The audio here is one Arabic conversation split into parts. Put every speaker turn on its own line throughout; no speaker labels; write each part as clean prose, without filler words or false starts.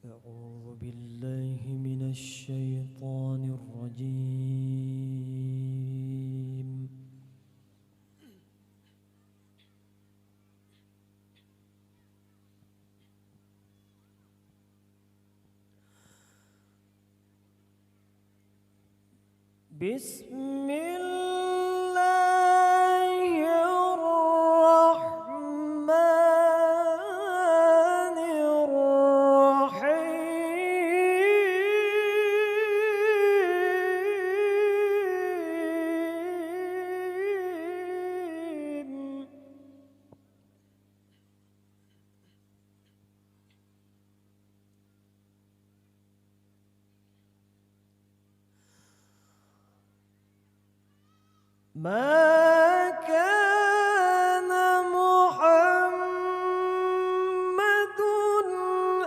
أعوذ بالله من الشيطان الرجيم. بسم الله الرحمن الرحيم. ما كان محمد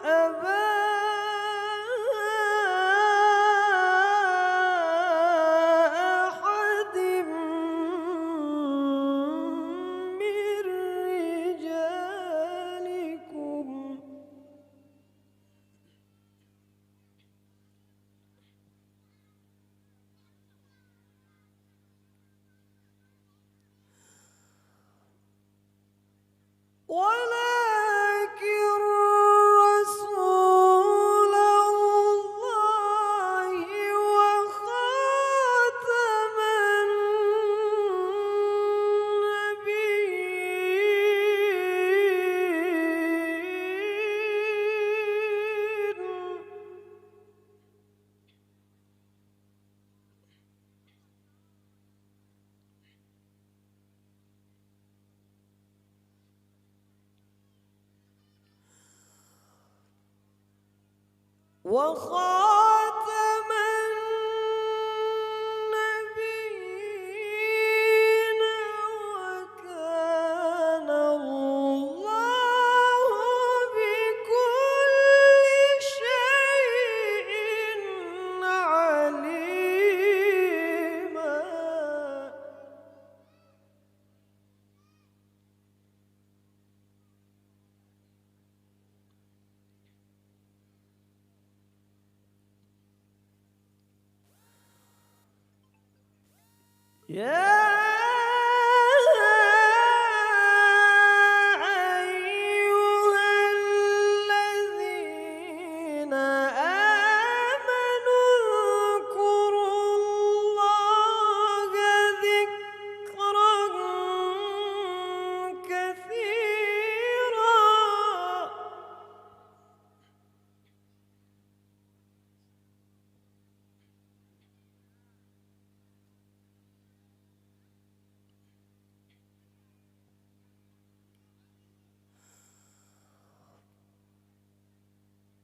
أبا أحد من رجالكم ولكن رسول الله وخاتم النبيين. وخاتم النبيين وكان الله بكل شيء عليما. يا أيها الذين آمنوا اذكروا الله ذكرا كثيرا.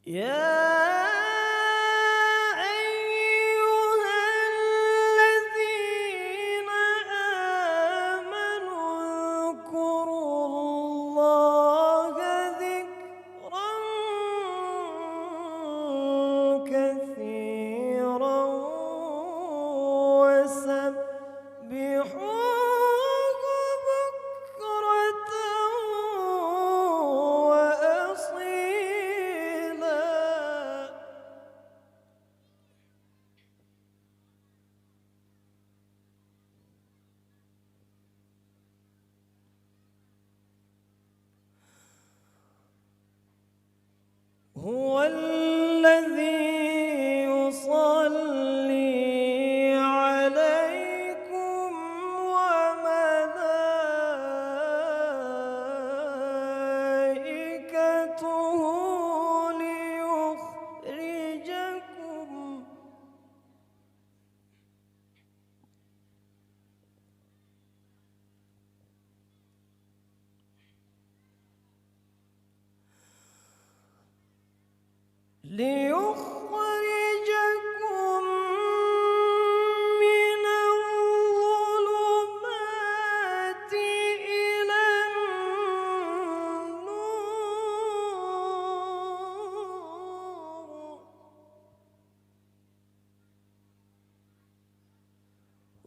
يا أيها الذين آمنوا اذكروا الله ذكرا كثيرا وسبحوه بكرة وأصيلا. هو الذي يصلي عليكم وملائكته ليخرجكم من الظلمات إلى النور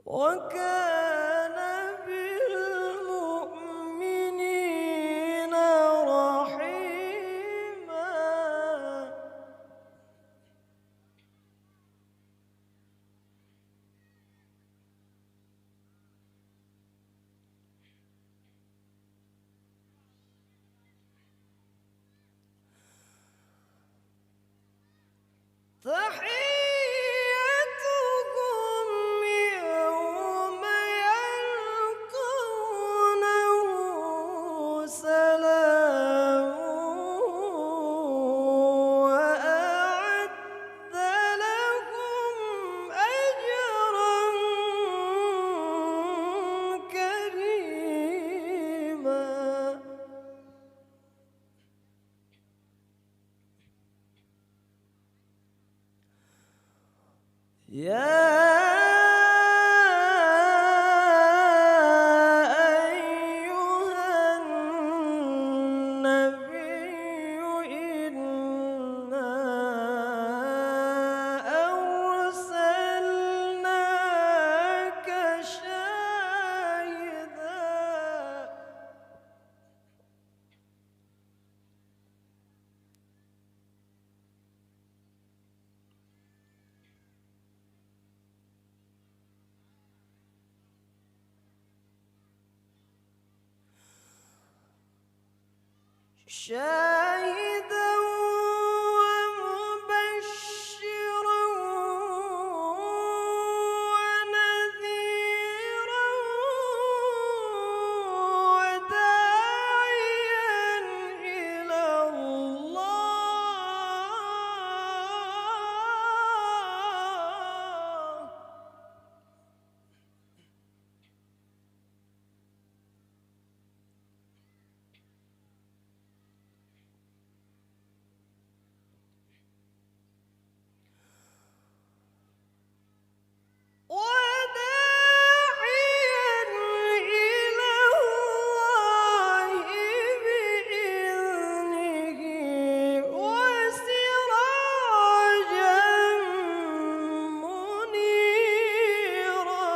وكان بالمؤمنين رحيما. يا أيها النبي إنا أرسلناك شاهدا ومبشرا ونذيرا وداعيا إلى الله وداعيا إلى الله بإذنه وسراجا منيرا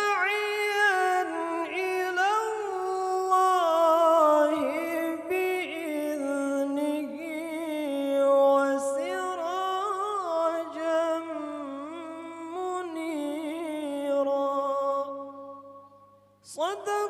وداعيا إلى الله بإذنه وسراجا منيرا صدق